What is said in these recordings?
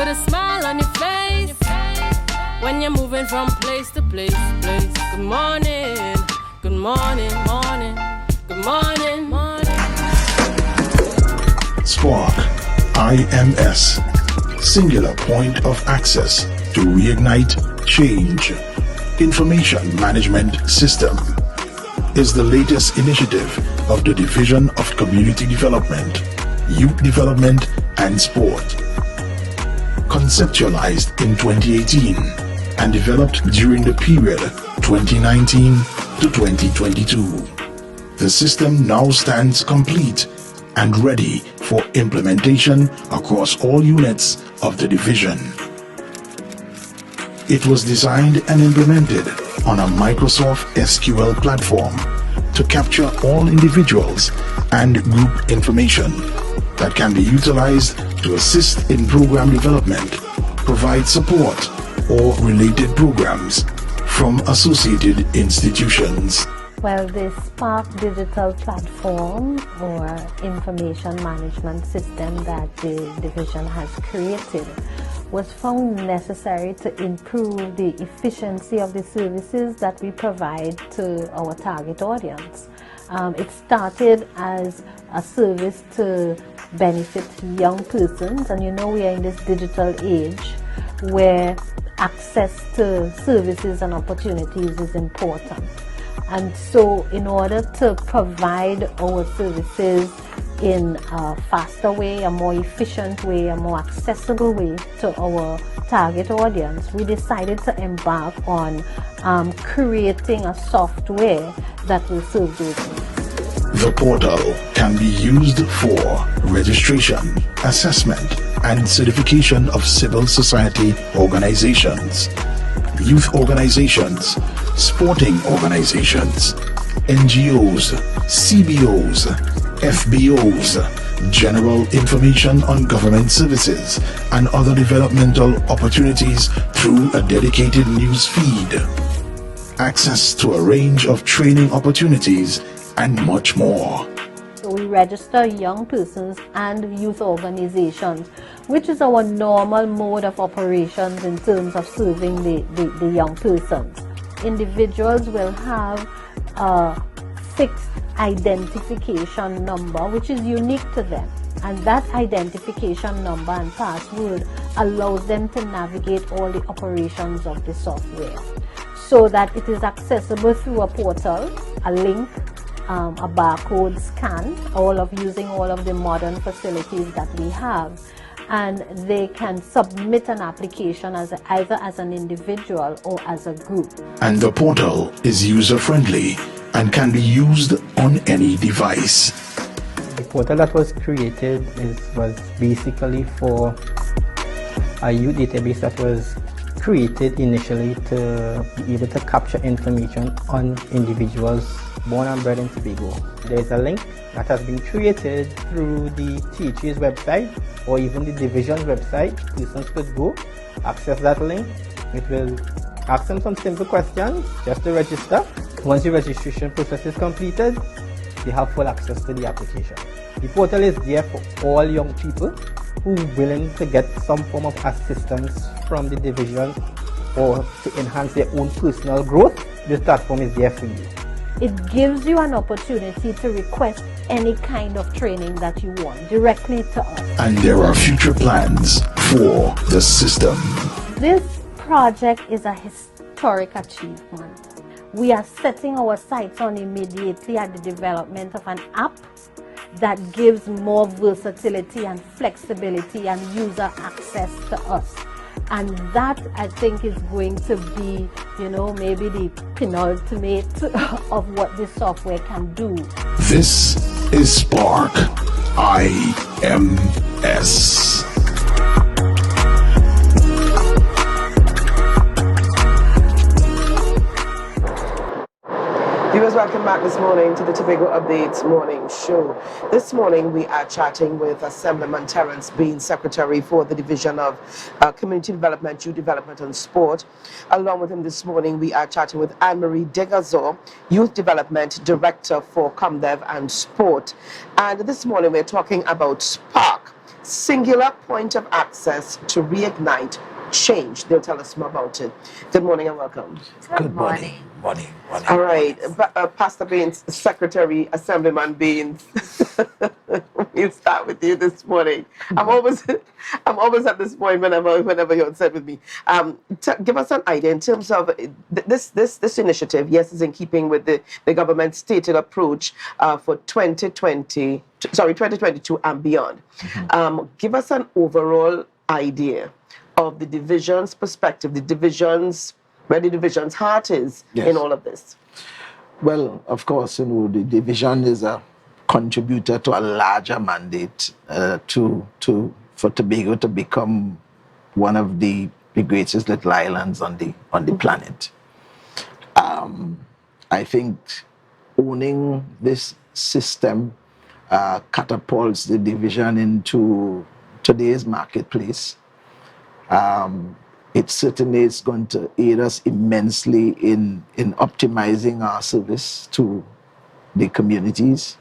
Put a smile on your face when you're moving from place to place. Good morning, good morning, morning, good morning, morning. SPARC, IMS, Singular Point of Access to Reignite Change Information Management System, is the latest initiative of the Division of Community Development, Youth Development and Sport. Conceptualized in 2018 and developed during the period 2019 to 2022. The system now stands complete and ready for implementation across all units of the division. It was designed and implemented on a Microsoft SQL platform to capture all individuals and group information that can be utilized to assist in program development, provide support, or related programs from associated institutions. Well, the SPARC digital platform or information management system that the division has created was found necessary to improve the efficiency of the services that we provide to our target audience. It started as a service to benefit young persons, and you know we are in this digital age where access to services and opportunities is important. And so in order to provide our services in a faster way, a more efficient way, a more accessible way to our target audience, we decided to embark on creating a software that will serve those needs. The portal can be used for registration, assessment, and certification of civil society organizations, youth organizations, sporting organizations, NGOs, CBOs, FBOs, general information on government services, and other developmental opportunities through a dedicated news feed, access to a range of training opportunities, and much more. So we register young persons and youth organizations, which is our normal mode of operations in terms of serving the young persons. Individuals will have a fixed identification number which is unique to them, and that identification number and password allows them to navigate all the operations of the software so that it is accessible through a portal, a link, a barcode scan, using all of the modern facilities that we have, and they can submit an application either as an individual or as a group. And the portal is user-friendly and can be used on any device. The portal that was created was basically for a youth database that was created initially to be able to capture information on individuals born and bred in Tobago. There is a link that has been created through the THA's website or even the division's website. Persons could go, access that link. It will ask them some simple questions just to register. Once the registration process is completed, they have full access to the application. The portal is there for all young people who are willing to get some form of assistance from the division or to enhance their own personal growth. This platform is there for you. It gives you an opportunity to request any kind of training that you want directly to us. And there are future plans for the system. This project is a historic achievement. We are setting our sights on immediately at the development of an app that gives more versatility and flexibility and user access to us. And that, I think, is going to be, maybe the penultimate of what this software can do. This is SPARC IMS. Viewers, welcome back this morning to the Tobago Updates Morning Show. This morning we are chatting with Assemblyman Terence Bean, Secretary for the Division of Community Development, Youth Development and Sport. Along with him this morning we are chatting with Anne-Marie DeGarzon, Youth Development Director for ComDev and Sport. And this morning we're talking about SPARC, singular point of access to Reignite change. They'll tell us more about it. Good morning and welcome. Good morning. Morning. All right, Pastor Baines, Secretary, Assemblyman Baines. We'll start with you this morning. I'm always at this point whenever you're on set with me. Give us an idea in terms of this initiative. Yes, is in keeping with the government's stated approach for 2022 and beyond. Give us an overall idea of the division's perspective, where the division's heart is in all of this. Well, of course, the division is a contributor to a larger mandate for Tobago to become one of the greatest little islands on the planet. I think owning this system catapults the division into today's marketplace. It certainly is going to aid us immensely in optimizing our service to the communities.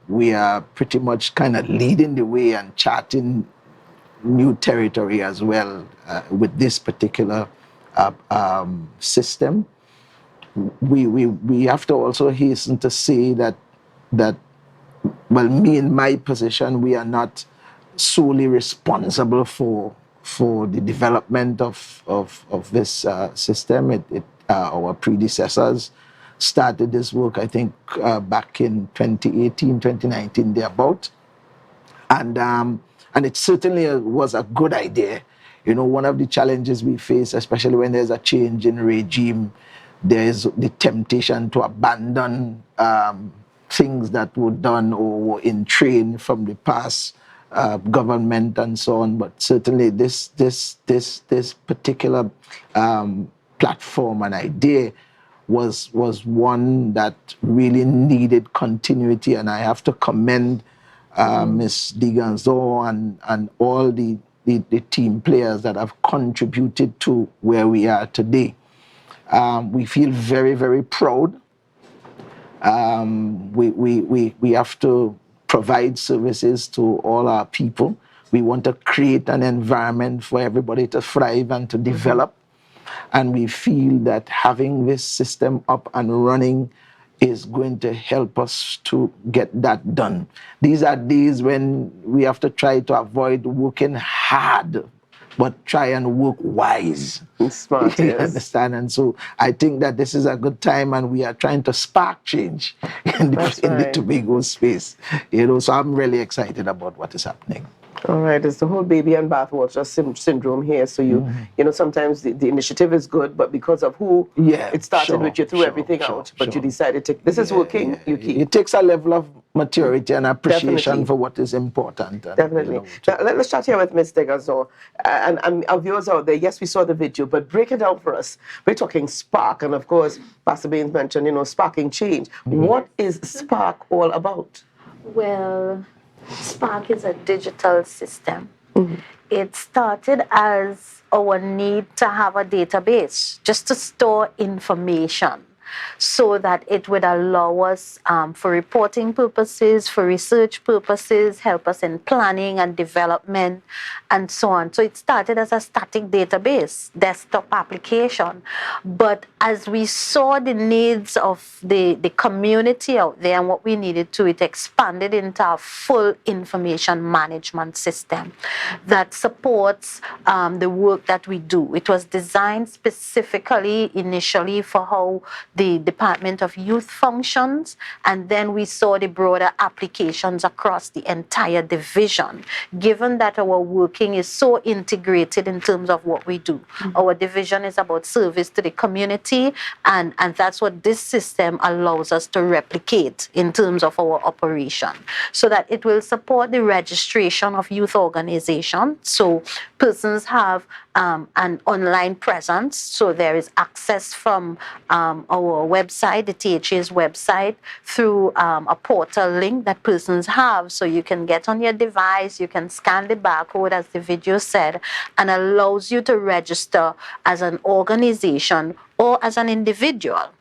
We are pretty much kind of leading the way and charting new territory as well with this particular system. We have to also hasten to say that well, me in my position, we are not solely responsible for the development of this system. Our predecessors started this work, I think, back in 2018, 2019, thereabout. And it certainly was a good idea. One of the challenges we face, especially when there's a change in regime, there is the temptation to abandon things that were done or were in train from the past government and so on. But certainly this particular platform and idea was one that really needed continuity, and I have to commend Ms. DeGarzon and all the team players that have contributed to where we are today. We feel very, very proud. We have to provide services to all our people. We want to create an environment for everybody to thrive and to develop. And we feel that having this system up and running is going to help us to get that done. These are days when we have to try to avoid working hard, but try and work wise. Smart, You yes. understand? And so I think that this is a good time, and we are trying to spark change in the Tobago space. So I'm really excited about what is happening. All right, it's the whole baby and bathwater syndrome here. So sometimes the initiative is good, but because of who it started with, you threw everything out. But you decided this is working. You keep. It takes a level of maturity and appreciation for what is important. And, Definitely. Now, let's start here with Ms. DeGarzon. And our viewers out there, yes, we saw the video, but break it down for us. We're talking SPARC, and of course, Pastor Baines mentioned, sparking change. What is SPARC all about? Well, SPARC is a digital system. It started as our need to have a database just to store information so that it would allow us for reporting purposes, for research purposes, help us in planning and development, and so on. So it started as a static database, desktop application. But as we saw the needs of the community out there and what we needed to, it expanded into a full information management system that supports the work that we do. It was designed specifically initially for how the Department of Youth functions, and then we saw the broader applications across the entire division, given that our working is so integrated in terms of what we do. Our division is about service to the community, and that's what this system allows us to replicate in terms of our operation, so that it will support the registration of youth organizations. So persons have an online presence, so there is access from our website, the THA's website, through a portal link that persons have. So you can get on your device, you can scan the barcode, as the video said, and allows you to register as an organization or as an individual.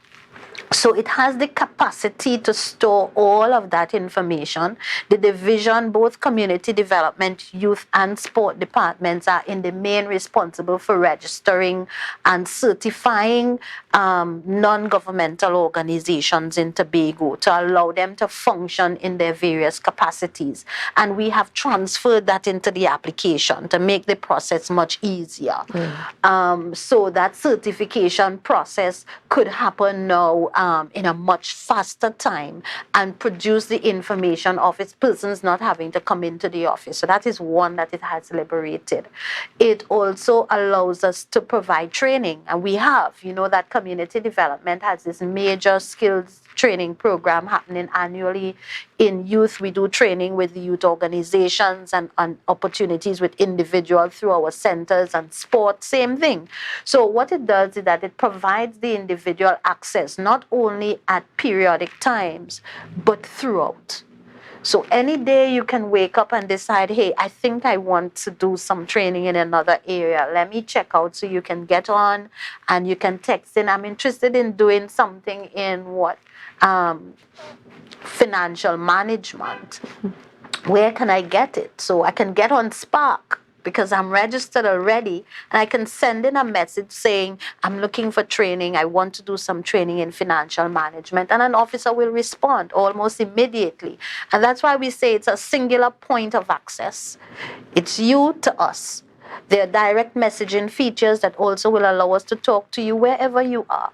So it has the capacity to store all of that information. The division, both community development, youth and sport departments are in the main responsible for registering and certifying non-governmental organizations in Tobago to allow them to function in their various capacities. And we have transferred that into the application to make the process much easier. So that certification process could happen now in a much faster time and produce the information of its persons not having to come into the office. So that is one that it has liberated. It also allows us to provide training, and we have, that community development has this major skills training program happening annually. In youth, we do training with the youth organizations and opportunities with individuals through our centers, and sport, same thing. So what it does is that it provides the individual access not only at periodic times, but throughout. So any day you can wake up and decide, hey, I think I want to do some training in another area. Let me check out. So you can get on and you can text in, I'm interested in doing something in financial management. Where can I get it? So I can get on SPARC because I'm registered already, and I can send in a message saying, I'm looking for training. I want to do some training in financial management, and an officer will respond almost immediately. And that's why we say it's a singular point of access. It's you to us. There are direct messaging features that also will allow us to talk to you wherever you are,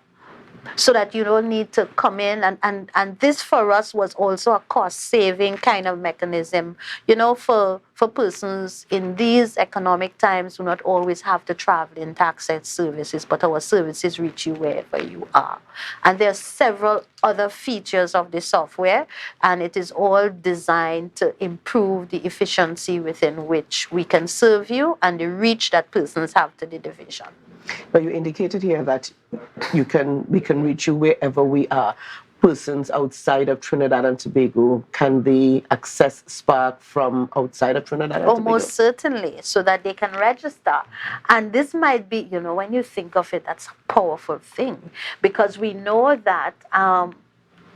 so that you don't need to come in. And this for us was also a cost-saving kind of mechanism, for persons in these economic times who not always have to travel in to access services, but our services reach you wherever you are. And there are several other features of the software, and it is all designed to improve the efficiency within which we can serve you and the reach that persons have to the division. But you indicated here that we can reach you wherever we are. Persons outside of Trinidad and Tobago, can they access SPARC from outside of Trinidad and Tobago? Most certainly, so that they can register. And this might be, when you think of it, that's a powerful thing, because we know that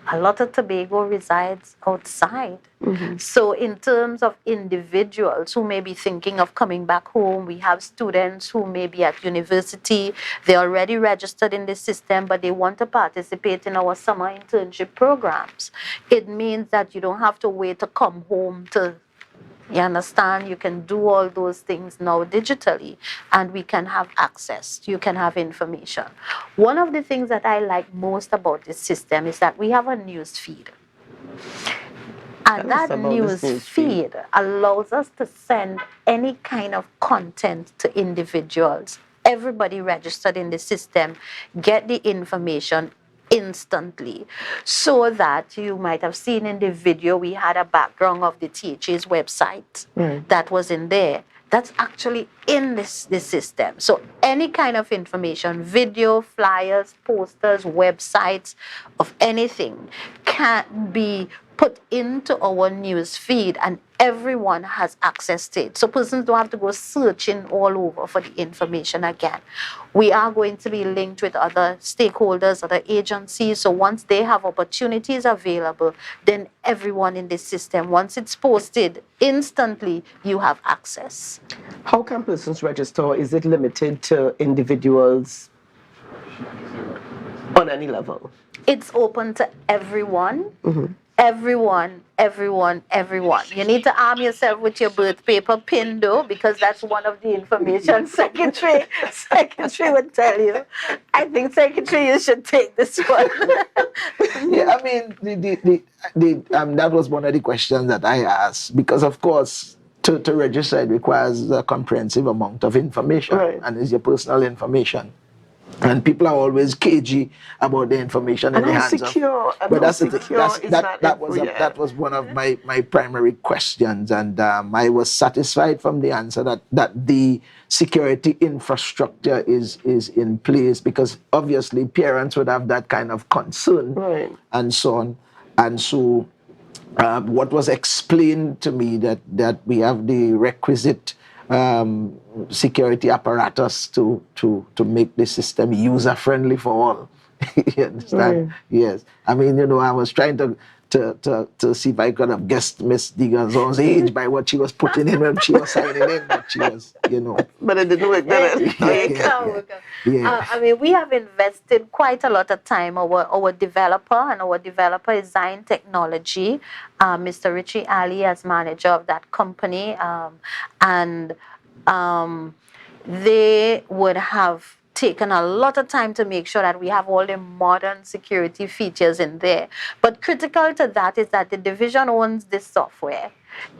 a lot of Tobago resides outside. Mm-hmm. So in terms of individuals who may be thinking of coming back home, we have students who may be at university, they're already registered in the system, but they want to participate in our summer internship programs. It means that you don't have to wait to come home to, you understand? You can do all those things now digitally, and we can have access. You can have information. One of the things that I like most about this system is that we have a news feed. And that news feed allows us to send any kind of content to individuals. Everybody registered in the system get the information instantly, so that you might have seen in the video we had a background of the THA's website that was in there. That's actually in this system. So any kind of information, video, flyers, posters, websites of anything can be put into our news feed, and everyone has access to it. So persons don't have to go searching all over for the information again. We are going to be linked with other stakeholders, other agencies. So once they have opportunities available, then everyone in this system, once it's posted, instantly you have access. How can persons register? Is it limited to individuals on any level? It's open to everyone. Mm-hmm. Everyone. You need to arm yourself with your birth paper pin, though, because that's one of the information secretary would tell you. I think secretary, you should take this one. Yeah, I mean, that was one of the questions that I asked, because of course, to register it requires a comprehensive amount of information, and it's your personal information. And people are always cagey about the information in the hands of. But that was one of my primary questions, and I was satisfied from the answer that the security infrastructure is in place, because obviously parents would have that kind of concern, and so on. And so what was explained to me that we have the requisite security apparatus to make the system user-friendly for all. You understand? Yes. I mean, I was trying to see if I could have guessed Miss DeGarzon's age by what she was putting in when she was signing in, but she was, But it didn't work, did it? I mean, we have invested quite a lot of time. Our developer is Design Technology, Mr. Richie Ali as manager of that company, and they would have taken a lot of time to make sure that we have all the modern security features in there. But critical to that is that the division owns this software.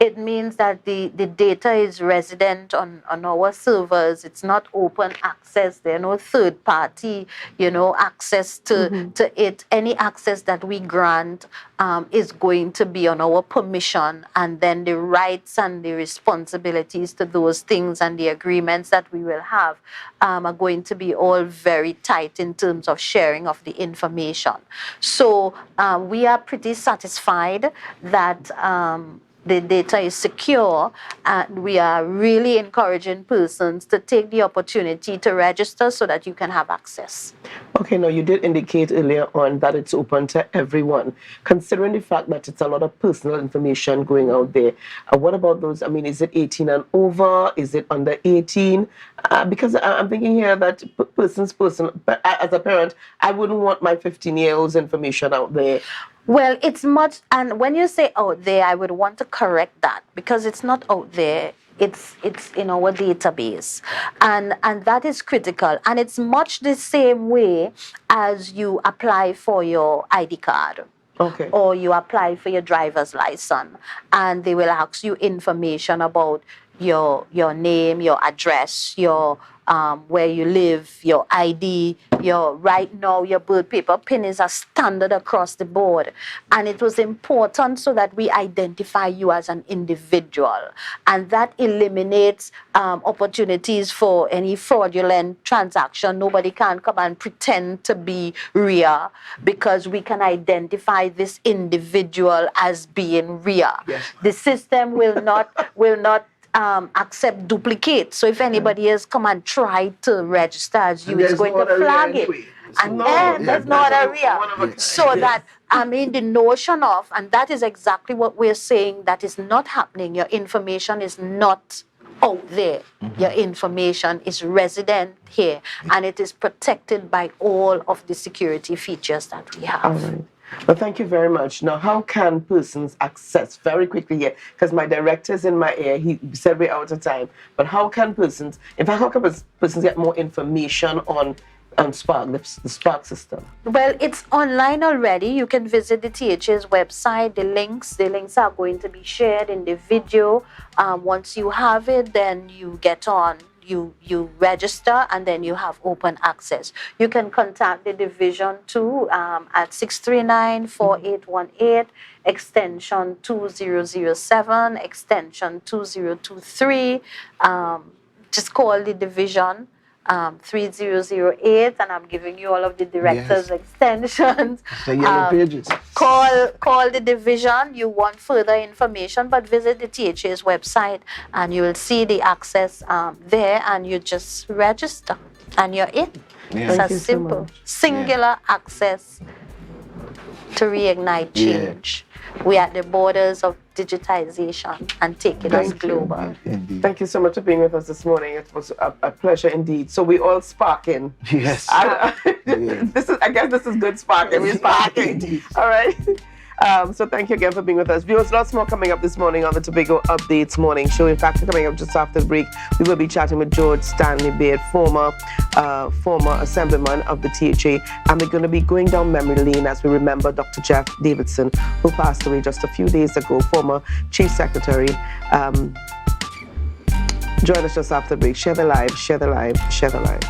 It means that the data is resident on our servers. It's not open access. There are no third party, access to it. Any access that we grant is going to be on our permission, and then the rights and the responsibilities to those things and the agreements that we will have are going to be all very tight in terms of sharing of the information. So we are pretty satisfied that the data is secure, and we are really encouraging persons to take the opportunity to register so that you can have access. Okay, now you did indicate earlier on that it's open to everyone. Considering the fact that it's a lot of personal information going out there, what about those? I mean, is it 18 and over? Is it under 18? Because I'm thinking here that but as a parent, I wouldn't want my 15-year-old's information out there. Well, it's much, and when you say out there, I would want to correct that, because it's not out there. It's in our database, and that is critical. And it's much the same way as you apply for your ID card. Okay. Or you apply for your driver's license, and they will ask you information about your name, your address, your where you live, your ID, right now your birth paper pin is a standard across the board. And it was important so that we identify you as an individual. And that eliminates opportunities for any fraudulent transaction. Nobody can come and pretend to be Rhea, because we can identify this individual as being Rhea. Yes. The system will not accept duplicate. So if anybody has come and tried to register as you, it's going to flag it. And then there's no other Rhea. So that, the notion of, and that is exactly what we're saying, that is not happening. Your information is not out there. Your information is resident here, and it is protected by all of the security features that we have. All right. Well, thank you very much. Now, how can persons access, very quickly here, because my director's in my ear, he said we're out of time, but how can persons get more information on SPARC, the SPARC system? Well, it's online already. You can visit the THA's website. The links are going to be shared in the video. Once you have it, then you get on. You register, and then you have open access. You can contact the division too at 639-4818, extension 2007, extension 2023. Just call the division 3008, and I'm giving you all of the director's extensions. The yellow pages. Call the division. You want further information, but visit the THA's website, and you will see the access there, and you just register, and you're in. Yeah. It's Thank a you so simple, much. singular access to reignite change. We're at the borders of digitization and taking us global. Indeed. Thank you so much for being with us this morning. It was a pleasure indeed. So we all sparking. Yes. I guess this is good sparking. We're sparking. Indeed. All right. So thank you again for being with us. Viewers, lots more coming up this morning on the Tobago Updates Morning Show. In fact, coming up just after the break, we will be chatting with George Stanley Beard, former assemblyman of the THA, and we're going to be going down memory lane as we remember Dr. Jeff Davidson, who passed away just a few days ago, former Chief Secretary. Join us just after the break. Share the live, share the live, share the live.